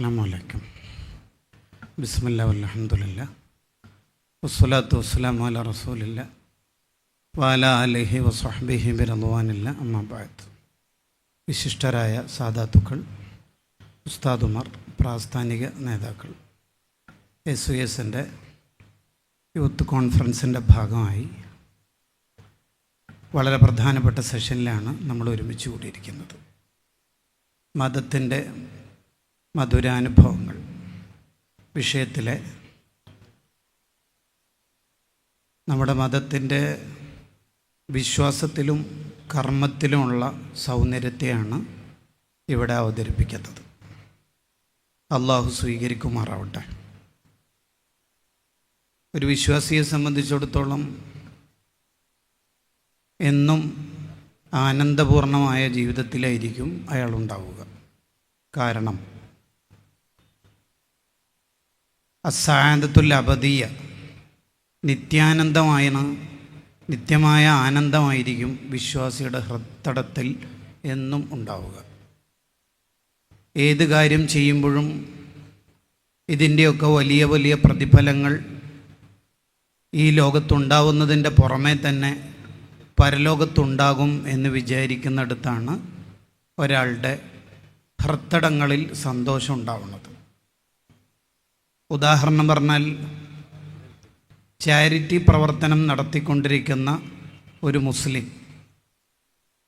അസ്സലാമു അലൈക്കും. ബിസ്മില്ലാ വൽഹംദുലില്ലാ വസ്സലാത്തു വസ്സലാമു അലാ റസൂലില്ലാ വഅലാ ആലിഹി വസ്വഹ്ബിഹി ബിറദ്വാനില്ലാ അമ്മാ ബഅദ്. വിശിഷ്ടരായ സാദാത്തുക്കൾ, ഉസ്താദുമാർ, പ്രാസ്ഥാനിക നേതാക്കൾ, SUSൻ്റെ യൂത്ത് കോൺഫറൻസിൻ്റെ ഭാഗമായി വളരെ പ്രധാനപ്പെട്ട സെഷനിലാണ് നമ്മൾ ഒരുമിച്ച് കൂടിയിരിക്കുന്നത്. മതത്തിൻ്റെ മധുരാനുഭവങ്ങൾ വിഷയത്തിലെ നമ്മുടെ മതത്തിൻ്റെ വിശ്വാസത്തിലും കർമ്മത്തിലുമുള്ള സൗന്ദര്യത്തെയാണ് ഇവിടെ അവതരിപ്പിക്കുന്നത്. അള്ളാഹു സ്വീകരിക്കുമാറാവട്ടെ. ഒരു വിശ്വാസിയെ സംബന്ധിച്ചിടത്തോളം എന്നും ആനന്ദപൂർണമായ ജീവിതത്തിലായിരിക്കും അയാളുണ്ടാവുക. കാരണം അസ്സാദത്തുൽ അബദിയ, നിത്യമായ ആനന്ദമായിരിക്കും വിശ്വാസിയുടെ ഹൃദയത്തിൽ എന്നും ഉണ്ടാവുക. ഏത് കാര്യം ചെയ്യുമ്പോഴും ഇതിൻ്റെയൊക്കെ വലിയ വലിയ പ്രതിഫലങ്ങൾ ഈ ലോകത്തുണ്ടാവുന്നതിൻ്റെ പുറമേ തന്നെ പരലോകത്തുണ്ടാകും എന്ന് വിചാരിക്കുന്നിടത്താണ് ഒരാളുടെ ഹൃദയങ്ങളിൽ സന്തോഷം ഉണ്ടാവുന്നത്. ഉദാഹരണം പറഞ്ഞാൽ, ചാരിറ്റി പ്രവർത്തനം നടത്തിക്കൊണ്ടിരിക്കുന്ന ഒരു മുസ്ലിം,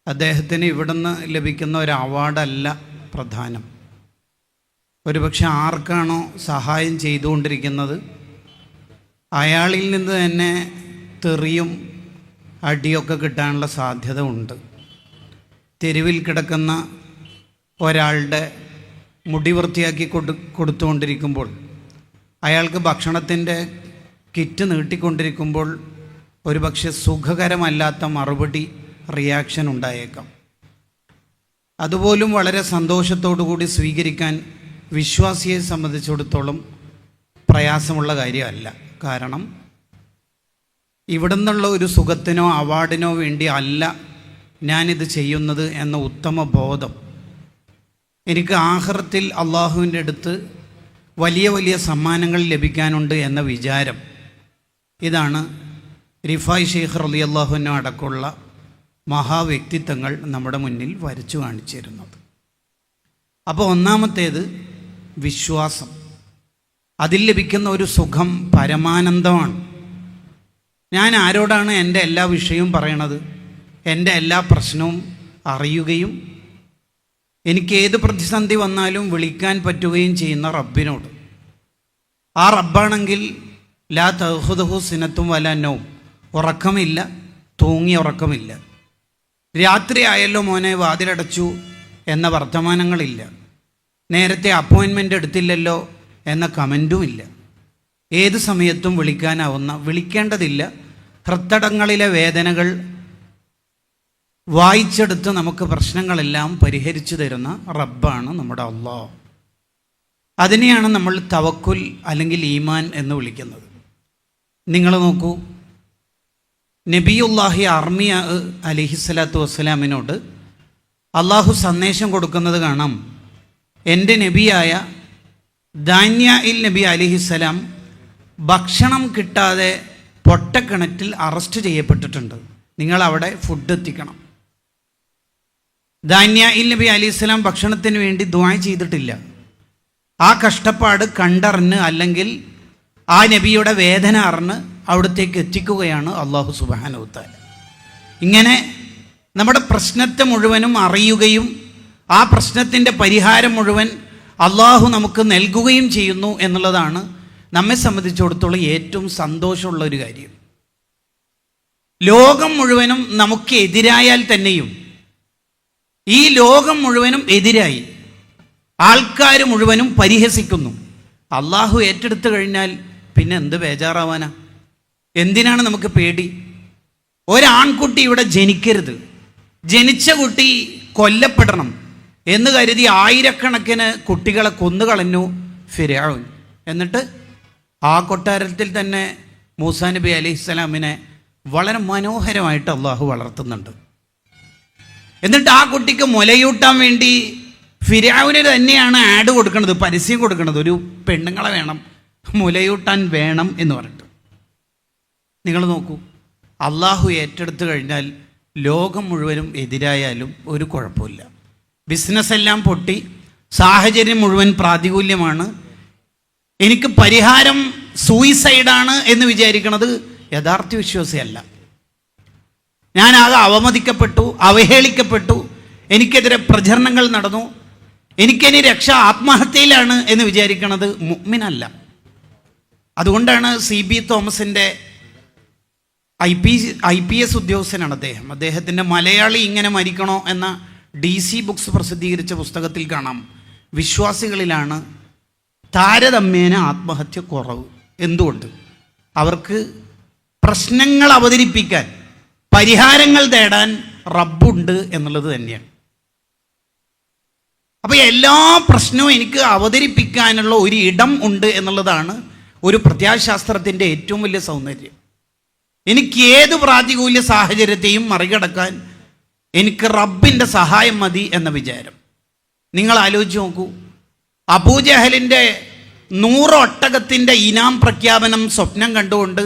അദ്ദേഹത്തിന് ഇവിടുന്ന് ലഭിക്കുന്ന ഒരു അവാർഡല്ല പ്രധാനം. ഒരുപക്ഷെ ആർക്കാണോ സഹായം ചെയ്തുകൊണ്ടിരിക്കുന്നത് അയാളിൽ നിന്ന് തന്നെ തെറിയും അടിയൊക്കെ കിട്ടാനുള്ള സാധ്യത ഉണ്ട്. തെരുവിൽ കിടക്കുന്ന ഒരാളുടെ മുടി വൃത്തിയാക്കി കൊടുത്തുകൊണ്ടിരിക്കുമ്പോൾ, അയാൾക്ക് ഭക്ഷണത്തിൻ്റെ കിറ്റ് നീട്ടിക്കൊണ്ടിരിക്കുമ്പോൾ ഒരുപക്ഷെ സുഖകരമല്ലാത്ത മറുപടി റിയാക്ഷൻ ഉണ്ടായേക്കാം. അതുപോലും വളരെ സന്തോഷത്തോടു കൂടി സ്വീകരിക്കാൻ വിശ്വാസിയെ സംബന്ധിച്ചിടത്തോളം പ്രയാസമുള്ള കാര്യമല്ല. കാരണം ഇവിടെ നിന്നുള്ള ഒരു സുഖത്തിനോ അവാർഡിനോ വേണ്ടി അല്ല ഞാനിത് ചെയ്യുന്നത് എന്ന ഉത്തമ ബോധം, എനിക്ക് ആഖിറത്തിൽ അള്ളാഹുവിൻ്റെ അടുത്ത് വലിയ വലിയ സമ്മാനങ്ങൾ ലഭിക്കാനുണ്ട് എന്ന വിചാരം, ഇതാണ് റിഫായ് ഷെയ്ഖ് റളിയല്ലാഹു അൻഹു അടക്കമുള്ള മഹാവ്യക്തിത്വങ്ങൾ നമ്മുടെ മുന്നിൽ വരച്ചു കാണിച്ചിരുന്നത്. അപ്പോൾ ഒന്നാമത്തേത് വിശ്വാസം. അതിൽ ലഭിക്കുന്ന ഒരു സുഖം പരമാനന്ദമാണ്. ഞാൻ ആരോടാണ് എൻ്റെ എല്ലാ വിഷയവും പറയണത്? എൻ്റെ എല്ലാ പ്രശ്നവും അറിയുകയും എനിക്ക് ഏത് പ്രതിസന്ധി വന്നാലും വിളിക്കാൻ പറ്റുകയും ചെയ്യുന്ന റബ്ബിനോട്. ആ റബ്ബാണെങ്കിൽ ലാ തഖുദുഹു സിനത്തും വലാ നൗം, ഉറക്കമില്ല, തൂങ്ങിയ ഉറക്കമില്ല. രാത്രി ആയല്ലോ മോനെ വാതിലടച്ചു എന്ന വർത്തമാനങ്ങളില്ല. നേരത്തെ അപ്പോയിൻമെൻ്റ് എടുത്തില്ലല്ലോ എന്ന കമൻറ്റുമില്ല. ഏത് സമയത്തും വിളിക്കാനാവുന്ന, വിളിക്കേണ്ടതില്ല, ഹൃദയങ്ങളിലെ വേദനകൾ വായിച്ചെടുത്ത് നമുക്ക് പ്രശ്നങ്ങളെല്ലാം പരിഹരിച്ചു തരുന്ന റബ്ബാണ് നമ്മുടെ അല്ലാഹ്. അതിനെയാണ് നമ്മൾ തവക്കുൽ അല്ലെങ്കിൽ ഈമാൻ എന്ന് വിളിക്കുന്നത്. നിങ്ങൾ നോക്കൂ, നബിയുല്ലാഹി അർമിയ അലൈഹിസ്സലാത്തു വസ്സലാമിനോട് അള്ളാഹു സന്ദേശം കൊടുക്കുന്നത് കാണാം. എൻ്റെ നബിയായ ദാന്യായിൽ നബി അലൈഹിസ്സലാം ഭക്ഷണം കിട്ടാതെ പൊട്ടക്കിണറ്റിൽ അറസ്റ്റ് ചെയ്യപ്പെട്ടിട്ടുണ്ട്. നിങ്ങളവിടെ ഫുഡ് എത്തിക്കണം. ദാന്യായിൽ നബി അലൈഹിസ്സലാം ഭക്ഷണത്തിന് വേണ്ടി ദുആ ചെയ്തിട്ടില്ല. ആ കഷ്ടപ്പാട് കണ്ടറിഞ്ഞ്, അല്ലെങ്കിൽ ആ നബിയുടെ വേദന അറിഞ്ഞ് അവിടത്തേക്ക് എത്തിക്കുകയാണ് അല്ലാഹു സുബ്ഹാനഹു വ തആല. ഇങ്ങനെ നമ്മുടെ പ്രശ്നത്തെ മുഴുവനും അറിയുകയും ആ പ്രശ്നത്തിൻ്റെ പരിഹാരം മുഴുവൻ അല്ലാഹു നമുക്ക് നൽകുകയും ചെയ്യുന്നു എന്നുള്ളതാണ് നമ്മെ സംബന്ധിച്ചിടത്തോളം ഏറ്റവും സന്തോഷമുള്ള ഒരു കാര്യം. ലോകം മുഴുവനും നമുക്ക് എതിരായാൽ തന്നെയും, ഈ ലോകം മുഴുവനും എതിരായി ആൾക്കാർ മുഴുവനും പരിഹസിക്കുന്നു, അള്ളാഹു ഏറ്റെടുത്തു കഴിഞ്ഞാൽ പിന്നെ എന്ത് ബേജാറാവാനാ? എന്തിനാണ് നമുക്ക് പേടി? ഒരാൺകുട്ടി ഇവിടെ ജനിക്കരുത്, ജനിച്ച കുട്ടി കൊല്ലപ്പെടണം എന്ന് കരുതി ആയിരക്കണക്കിന് കുട്ടികളെ കൊന്നുകളഞ്ഞു ഫിർഔൻ. എന്നിട്ട് ആ കൊട്ടാരത്തിൽ തന്നെ മൂസാ നബി അലൈഹിസ്സലാമിനെ വളരെ മനോഹരമായിട്ട് അള്ളാഹു വളർത്തുന്നുണ്ട്. എന്നിട്ട് ആ കുട്ടിക്ക് മുലയൂട്ടാൻ വേണ്ടി ഫിർഔന് തന്നെയാണ് ആഡ് കൊടുക്കുന്നത്, പരസ്യം കൊടുക്കുന്നത്, ഒരു പെണ്ണുങ്ങളെ വേണം, മുലയൂട്ടാൻ വേണം എന്ന് പറഞ്ഞിട്ട്. നിങ്ങൾ നോക്കൂ, അള്ളാഹു ഏറ്റെടുത്തു കഴിഞ്ഞാൽ ലോകം മുഴുവനും എതിരായാലും ഒരു കുഴപ്പമില്ല. ബിസിനസ് എല്ലാം പൊട്ടി, സാഹചര്യം മുഴുവൻ പ്രാതികൂല്യമാണ്, എനിക്ക് പരിഹാരം സൂയിസൈഡാണ് എന്ന് വിചാരിക്കുന്നത് യഥാർത്ഥ വിശ്വാസിയല്ല. ഞാനാകെ അവമതിക്കപ്പെട്ടു, അവഹേളിക്കപ്പെട്ടു, എനിക്കെതിരെ പ്രചരണങ്ങൾ നടന്നു, എനിക്കിനി രക്ഷ ആത്മഹത്യയിലാണ് എന്ന് വിചാരിക്കുന്നത് മുഅ്മിനല്ല. അതുകൊണ്ടാണ് CB തോമസിൻ്റെ IPS ഉദ്യോഗസ്ഥനാണ് അദ്ദേഹത്തിൻ്റെ മലയാളി ഇങ്ങനെ മരിക്കണോ എന്ന DC ബുക്സ് പ്രസിദ്ധീകരിച്ച പുസ്തകത്തിൽ കാണാം, വിശ്വാസികളിലാണ് താരതമ്യേന ആത്മഹത്യ കുറവ്. എന്തുകൊണ്ട്? അവർക്ക് പ്രശ്നങ്ങൾ അവതരിപ്പിക്കാൻ, പരിഹാരങ്ങൾ തേടാൻ റബ്ബുണ്ട് എന്നുള്ളത് തന്നെയാണ്. അപ്പോൾ എല്ലാ പ്രശ്നവും എനിക്ക് അവതരിപ്പിക്കാനുള്ള ഒരു ഇടം ഉണ്ട് എന്നുള്ളതാണ് ഒരു പ്രത്യാശാസ്ത്രത്തിൻ്റെ ഏറ്റവും വലിയ സൗന്ദര്യം. എനിക്ക് ഏത് പ്രാതികൂല്യ സാഹചര്യത്തെയും മറികടക്കാൻ എനിക്ക് റബ്ബിൻ്റെ സഹായം മതി എന്ന വിചാരം. നിങ്ങൾ ആലോചിച്ച് നോക്കൂ, അബൂജഹലിൻ്റെ 100 ഒട്ടകത്തിൻ്റെ ഇനാം പ്രഖ്യാപനം സ്വപ്നം കണ്ടുകൊണ്ട്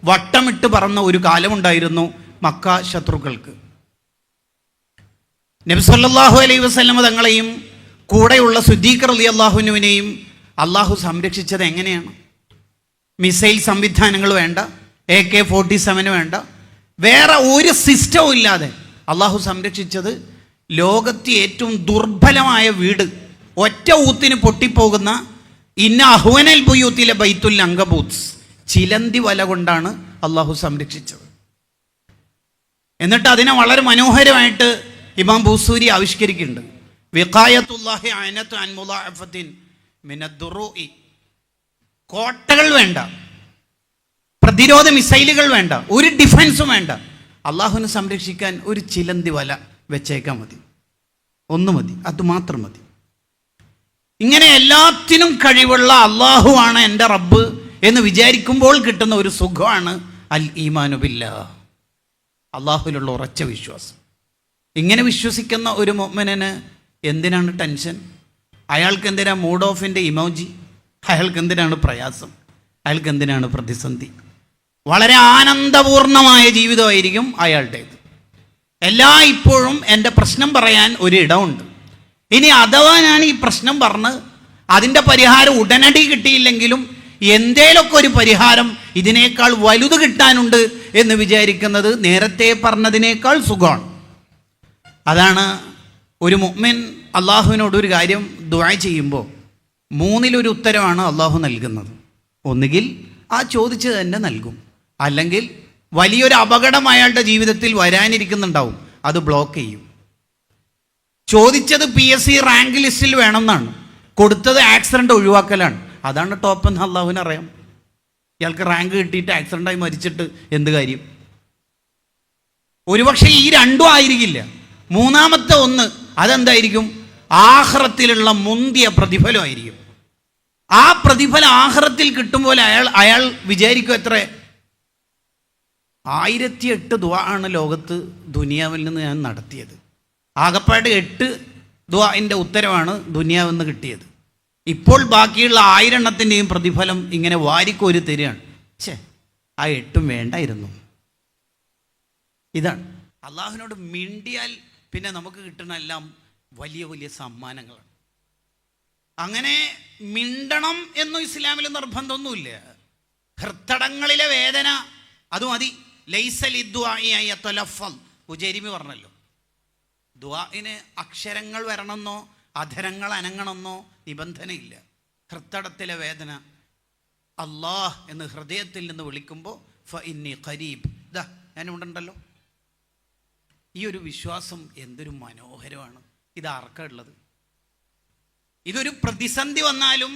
വട്ടമിട്ട് പറന്ന ഒരു കാലമുണ്ടായിരുന്നു മക്ക ശത്രുക്കൾക്ക്. നബി സല്ലല്ലാഹു അലൈഹി വസല്ലം തങ്ങളെയും കൂടെയുള്ള സിദ്ദീഖ് റളിയല്ലാഹു അൻഹുവിനെയും അള്ളാഹു സംരക്ഷിച്ചത് എങ്ങനെയാണ്? മിസൈൽ സംവിധാനങ്ങൾ വേണ്ട, AK-47 വേണ്ട, വേറെ ഒരു സിസ്റ്റവും ഇല്ലാതെ അള്ളാഹു സംരക്ഷിച്ചത് ലോകത്തെ ഏറ്റവും ദുർബലമായ വീട്, ഒറ്റ ഊത്തിന് പൊട്ടിപ്പോകുന്ന ഇന്ന അഹ്വനൽ ബുയൂത്തിലെ ബൈത്തുൽ അങ്കബൂത്ത്, ചിലന്തി വല കൊണ്ടാണ് അള്ളാഹു സംരക്ഷിച്ചത്. എന്നിട്ട് അതിനെ വളരെ മനോഹരമായിട്ട് ഇമാം ബൂസൂരി ആവിഷ്കരിക്കുന്നുണ്ട്. വിഖായത്തുല്ലാഹി അനത്ത് അൻ മുളാഅഫത്തിൻ മിനദ്ദുറൂഇ. കോട്ടകൾ വേണ്ട, പ്രതിരോധ മിസൈലുകൾ വേണ്ട, ഒരു ഡിഫൻസും വേണ്ട, അള്ളാഹുവിനെ സംരക്ഷിക്കാൻ ഒരു ചിലന്തി വല വെച്ചേക്കാൻ മതി, ഒന്ന് മതി, അതുമാത്രം മതി. ഇങ്ങനെ എല്ലാത്തിനും കഴിവുള്ള അള്ളാഹുവാണ് എൻ്റെ റബ്ബ് എന്ന് വിചാരിക്കുമ്പോൾ കിട്ടുന്ന ഒരു സുഖമാണ് അൽ ഈമാനു ബില്ലാഹ്, അള്ളാഹുവിലുള്ള ഉറച്ച വിശ്വാസം. ഇങ്ങനെ വിശ്വസിക്കുന്ന ഒരു മുഅ്മിനിന് എന്തിനാണ് ടെൻഷൻ? അയാൾക്ക് എന്തിനാ മൂഡ് ഓഫിൻ്റെ ഇമോജി? അയാൾക്ക് എന്തിനാണ് പ്രയാസം? അയാൾക്ക് എന്തിനാണ് പ്രതിസന്ധി? വളരെ ആനന്ദപൂർണമായ ജീവിതമായിരിക്കും അയാളുടേത്. ഇപ്പോഴും എൻ്റെ പ്രശ്നം പറയാൻ ഒരിടമുണ്ട്. ഇനി അഥവാ ഞാൻ ഈ പ്രശ്നം പറഞ്ഞ് അതിൻ്റെ പരിഹാരം ഉടനടി കിട്ടിയില്ലെങ്കിലും എന്തേലൊക്കെ ഒരു പരിഹാരം ഇതിനേക്കാൾ വലുത് കിട്ടാനുണ്ട് എന്ന് വിചാരിക്കുന്നത് നേരത്തെ പറഞ്ഞതിനേക്കാൾ സുഖമാണ്. അതാണ് ഒരു മുഅ്മിൻ അള്ളാഹുവിനോട് ഒരു കാര്യം ദുആ ചെയ്യുമ്പോൾ 3-1 ഉത്തരവാണ് അള്ളാഹു നൽകുന്നത്. ഒന്നുകിൽ ആ ചോദിച്ചത് തന്നെ നൽകും, അല്ലെങ്കിൽ വലിയൊരു അപകടം അയാളുടെ ജീവിതത്തിൽ വരാനിരിക്കുന്നുണ്ടാവും, അത് ബ്ലോക്ക് ചെയ്യും. ചോദിച്ചത് PSC റാങ്ക് ലിസ്റ്റിൽ വേണമെന്നാണ്, കൊടുത്തത് ആക്സിഡൻ്റ് ഒഴിവാക്കലാണ്. അതാണ് ടോപ്പ് എന്ന് അള്ളാഹുവിന് അറിയാം. ഇയാൾക്ക് റാങ്ക് കിട്ടിയിട്ട് ആക്സിഡൻ്റായി മരിച്ചിട്ട് എന്ത് കാര്യം? ഒരുപക്ഷെ ഈ രണ്ടും ആയിരിക്കില്ല, മൂന്നാമത്തെ ഒന്ന് അതെന്തായിരിക്കും? ആഖിറത്തിലുള്ള മുന്തിയ പ്രതിഫലമായിരിക്കും. ആ പ്രതിഫലം ആഖിറത്തിൽ കിട്ടുമ്പോൾ അയാൾ വിചാരിക്കും എത്ര 1008 ദുആ ആണ് ലോകത്ത് ദുനിയാവിൽ നിന്ന് ഞാൻ നടത്തിയത്. ആകപ്പാട് 8 ദുആഇൻ്റെ ഉത്തരവാണ് ദുനിയാവിൽ നിന്ന് കിട്ടിയത്. ഇപ്പോൾ ബാക്കിയുള്ള 1000 എണ്ണത്തിൻ്റെയും പ്രതിഫലം ഇങ്ങനെ വാരിക്കോരി തരികയാണ്. ആ 8ഉം വേണ്ടായിരുന്നു. ഇതാണ് അള്ളാഹുവിനോട് മിണ്ടിയാൽ പിന്നെ നമുക്ക് കിട്ടുന്ന എല്ലാം വലിയ വലിയ സമ്മാനങ്ങളാണ്. അങ്ങനെ മിണ്ടണം എന്നും ഇസ്ലാമിൽ നിർബന്ധമൊന്നുമില്ല. ഹൃത്തടങ്ങളിലെ വേദന അത് മതി. ഉജൈരിമി പറഞ്ഞല്ലോ, ദുആഇന് അക്ഷരങ്ങൾ വരണമെന്നോ അധരങ്ങൾ അനങ്ങണമെന്നോ നിബന്ധനയില്ല. ഹൃത്തടത്തിലെ വേദന അല്ലാഹ് എന്ന് ഹൃദയത്തിൽ നിന്ന് വിളിക്കുമ്പോൾ ഫഇന്നി ഖരീബ്, ഇതാ ഞാനിവിടുണ്ടല്ലോ. ഈ ഒരു വിശ്വാസം എന്തൊരു മനോഹരമാണ്. ഇത് ആർക്കാ ഉള്ളത്? ഇതൊരു പ്രതിസന്ധി വന്നാലും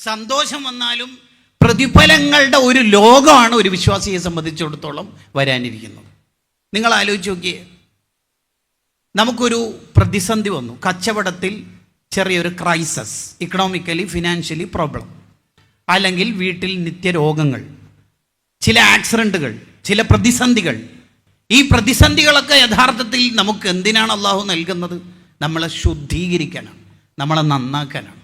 സന്തോഷം വന്നാലും പ്രതിഫലങ്ങളുടെ ഒരു ലോകമാണ് ഒരു വിശ്വാസിയെ സംബന്ധിച്ചിടത്തോളം വരാനിരിക്കുന്നത്. നിങ്ങൾ ആലോചിച്ച് നോക്കിയേ, നമുക്കൊരു പ്രതിസന്ധി വന്നു, കച്ചവടത്തിൽ ചെറിയൊരു ക്രൈസിസ്, ഇക്കണോമിക്കലി ഫിനാൻഷ്യലി പ്രോബ്ലം, അല്ലെങ്കിൽ വീട്ടിൽ നിത്യരോഗങ്ങൾ, ചില ആക്സിഡൻറ്റുകൾ, ചില പ്രതിസന്ധികൾ. ഈ പ്രതിസന്ധികളൊക്കെ യഥാർത്ഥത്തിൽ നമുക്ക് എന്തിനാണ് അള്ളാഹു നൽകുന്നത്? നമ്മളെ ശുദ്ധീകരിക്കാനാണ്, നമ്മളെ നന്നാക്കാനാണ്.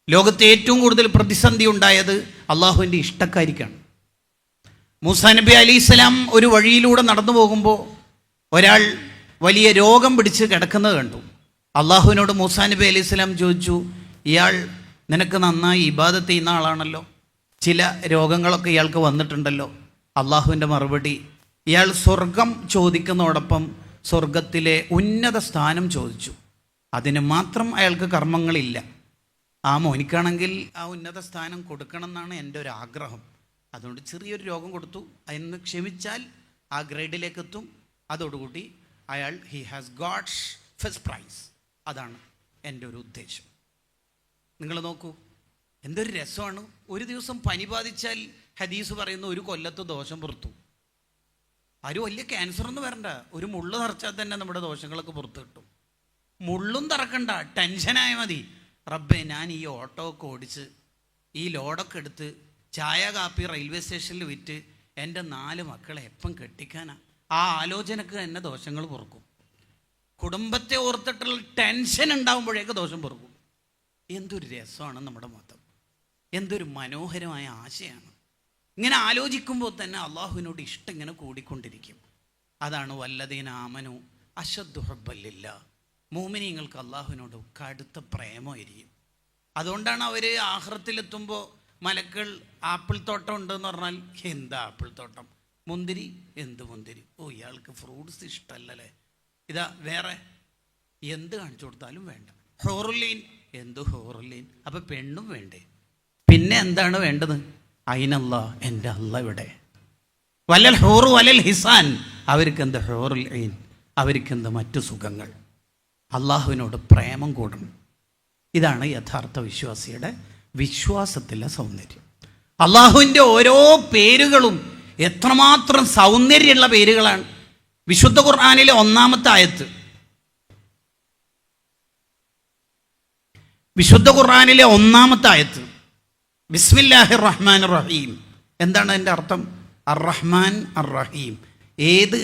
ലോകത്തെ ഏറ്റവും കൂടുതൽ പ്രതിസന്ധി ഉണ്ടായത് അള്ളാഹുവിൻ്റെ ഇഷ്ടക്കാരിക്കാണ്. മൂസാ നബി അലൈഹിസ്സലാം ഒരു വഴിയിലൂടെ നടന്നു പോകുമ്പോൾ ഒരാൾ വലിയ രോഗം പിടിച്ച് കിടക്കുന്നത് കണ്ടു. അള്ളാഹുവിനോട് മൂസാ നബി അലൈഹിസ്സലാം ചോദിച്ചു, ഇയാൾ നിനക്ക് നന്നായി ഇബാദത്ത് ചെയ്യുന്ന ആളാണല്ലോ, ചില രോഗങ്ങളൊക്കെ ഇയാൾക്ക് വന്നിട്ടുണ്ടല്ലോ. അള്ളാഹുവിൻ്റെ മറുപടി, ഇയാൾ സ്വർഗം ചോദിക്കുന്നതോടൊപ്പം സ്വർഗത്തിലെ ഉന്നത സ്ഥാനം ചോദിച്ചു. അതിന് മാത്രം അയാൾക്ക് കർമ്മങ്ങളില്ല. ആ മോനിക്കാണെങ്കിൽ ആ ഉന്നത സ്ഥാനം കൊടുക്കണം എന്നാണ് എൻ്റെ ഒരു ആഗ്രഹം. അതുകൊണ്ട് ചെറിയൊരു രോഗം കൊടുത്തു, അതിന് ക്ഷമിച്ചാൽ ആ ഗ്രേഡിലേക്ക് എത്തും. അതോടുകൂടി അയാൾ ഹി ഹാസ് ഗോട്ട്സ് ഫസ്റ്റ് പ്രൈസ്. അതാണ് എൻ്റെ ഒരു ഉദ്ദേശം. നിങ്ങൾ നോക്കൂ, എന്തൊരു രസമാണ്. ഒരു ദിവസം പനി ബാധിച്ചാൽ ഹദീസ് പറയുന്ന ഒരു കൊല്ലത്ത് ദോഷം പുറത്തു. ആരും വലിയ ക്യാൻസറൊന്നും വരണ്ട, ഒരു മുള്ളു തറച്ചാൽ തന്നെ നമ്മുടെ ദോഷങ്ങളൊക്കെ പുറത്ത് കിട്ടും. മുള്ളും തറക്കണ്ട, ടെൻഷനായ മതി. റബ്ബേ, ഞാൻ ഈ ഓട്ടോ ഒക്കെ ഓടിച്ച് ഈ ലോഡൊക്കെ എടുത്ത് ചായ കാപ്പി റെയിൽവേ സ്റ്റേഷനിൽ വിറ്റ് എൻ്റെ 4 മക്കളെ എപ്പം കെട്ടിക്കാനാ? ആ ആലോചനക്ക് തന്നെ ദോഷങ്ങൾ പൊറുക്കും. കുടുംബത്തെ ഓർത്തിട്ടുള്ള ടെൻഷൻ ഉണ്ടാകുമ്പോഴേക്ക് ദോഷം പൊറുക്കും. എന്തൊരു രസമാണ് നമ്മുടെ മതം, എന്തൊരു മനോഹരമായ ആശയമാണ്. ഇങ്ങനെ ആലോചിക്കുമ്പോൾ തന്നെ അള്ളാഹുവിനോട് ഇഷ്ടം ഇങ്ങനെ കൂടിക്കൊണ്ടിരിക്കും. അതാണ് വല്ലദീന ആമനു അശദ്ദു ഹുബ്ബല്ലില്ലാ. മുഅ്മിനീങ്ങൾക്ക് അള്ളാഹുവിനോട് കടുത്ത പ്രേമമായിരിക്കും. അതുകൊണ്ടാണ് അവർ ആഖിറത്തിലെത്തുമ്പോൾ മലക്കൾ ആപ്പിൾ തോട്ടം ഉണ്ടെന്ന് പറഞ്ഞാൽ, എന്താ ആപ്പിൾ തോട്ടം? മുന്തിരി, എന്ത് മുന്തിരി? ഓ, ഇയാൾക്ക് ഫ്രൂട്ട്സ് ഇഷ്ടമല്ലല്ലേ. ഇതാ വേറെ എന്ത് കാണിച്ചു കൊടുത്താലും വേണ്ട. ഹോറുല്ലീൻ, എന്ത് ഹോറുല്ലീൻ? അപ്പം പെണ്ണും വേണ്ടേ? പിന്നെ എന്താണ് വേണ്ടത്? അയിനല്ല, എൻ്റെ അല്ല ഇവിടെ. വലൽ ഹോറു വലൽ ഹിസാൻ, അവർക്കെന്ത് ഹോറുൽ ഐൻ, അവർക്കെന്ത് മറ്റു സുഖങ്ങൾ. അള്ളാഹുവിനോട് പ്രേമം കൂടണം. ഇതാണ് യഥാർത്ഥ വിശ്വാസിയുടെ വിശ്വാസത്തിലെ സൗന്ദര്യം. അള്ളാഹുവിൻ്റെ ഓരോ പേരുകളും എത്രമാത്രം സൗന്ദര്യമുള്ള പേരുകളാണ്. വിശുദ്ധ ഖുർആനിലെ 1-ാമത്തെ ആയത്ത്, വിശുദ്ധ ഖുർആനിലെ 1-ാമത്തെ ആയത്ത്, ബിസ്മില്ലാഹിർ റഹ്മാനിർ റഹീം. എന്താണ് അതിൻ്റെ അർത്ഥം? അർ റഹ്മാൻ അർ റഹീം. ഏത്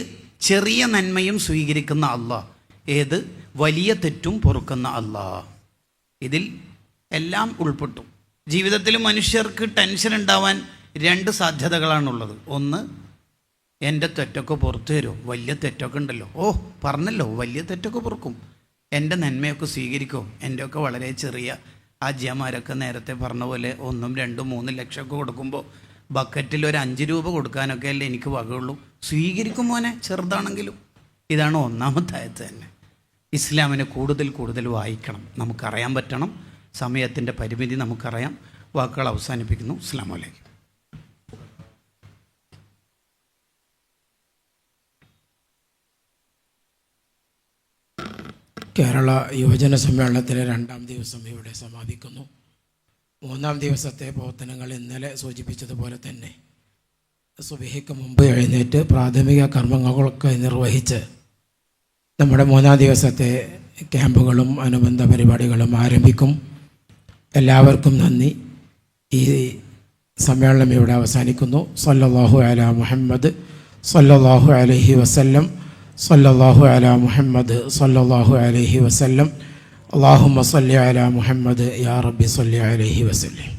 ചെറിയ നന്മയും സ്വീകരിക്കുന്ന അള്ളാഹ്, ഏത് വലിയ തെറ്റും പൊറുക്കുന്ന അള്ളാഹ്. ഇതിൽ എല്ലാം ഉൾപ്പെട്ടു. ജീവിതത്തിൽ മനുഷ്യർക്ക് ടെൻഷൻ ഉണ്ടാവാൻ 2 സാധ്യതകളാണുള്ളത്. ഒന്ന്, എൻ്റെ തെറ്റൊക്കെ പുറത്തു തരുമോ? വലിയ തെറ്റൊക്കെ ഉണ്ടല്ലോ. ഓ, പറഞ്ഞല്ലോ വലിയ തെറ്റൊക്കെ പൊറുക്കും. എൻ്റെ നന്മയൊക്കെ സ്വീകരിക്കുമോ? എൻ്റെയൊക്കെ വളരെ ചെറിയ ആജ്യമാരൊക്കെ നേരത്തെ പറഞ്ഞ പോലെ 1, 2, 3 ലക്ഷമൊക്കെ കൊടുക്കുമ്പോൾ ബക്കറ്റിൽ ഒരു 5 രൂപ കൊടുക്കാനൊക്കെ അല്ലേ എനിക്ക് വകയുള്ളൂ. സ്വീകരിക്കും മോനെ, ചെറുതാണെങ്കിലും. ഇതാണ് 1-ാമത്തെ ആയത്ത് തന്നെ. ഇസ്ലാമിനെ കൂടുതൽ കൂടുതൽ വായിക്കണം, നമുക്കറിയാൻ പറ്റണം. സമയത്തിൻ്റെ പരിമിതി നമുക്കറിയാം. വാക്കുകൾ അവസാനിപ്പിക്കുന്നു. അസ്സലാമു അലൈക്കും. കേരള യുവജന സമ്മേളനത്തിലെ 2-ാം ദിവസം ഇവിടെ സമാപിക്കുന്നു. 3-ാം ദിവസത്തെ പ്രവർത്തനങ്ങൾ ഇന്നലെ സൂചിപ്പിച്ചതുപോലെ തന്നെ സുബഹിക്ക് മുമ്പ് എഴുന്നേറ്റ് പ്രാഥമിക കർമ്മങ്ങളൊക്കെ നിർവഹിച്ച് നമ്മുടെ 3-ാം ദിവസത്തെ ക്യാമ്പുകളും അനുബന്ധ പരിപാടികളും ആരംഭിക്കും. എല്ലാവർക്കും നന്ദി. ഈ സമ്മേളനം ഇവിടെ അവസാനിക്കുന്നു. സല്ലല്ലാഹു അലാ മുഹമ്മദ് സല്ലല്ലാഹു അലൈഹി വസല്ലം. സല്ലല്ലാഹു അലാ മുഹമ്മദ് സല്ലല്ലാഹു അലൈഹി വസല്ലം. അല്ലാഹുമ്മ സല്ലി അലാ മുഹമ്മദ് യാ റബ്ബി സല്ലി അലൈഹി വസല്ലം.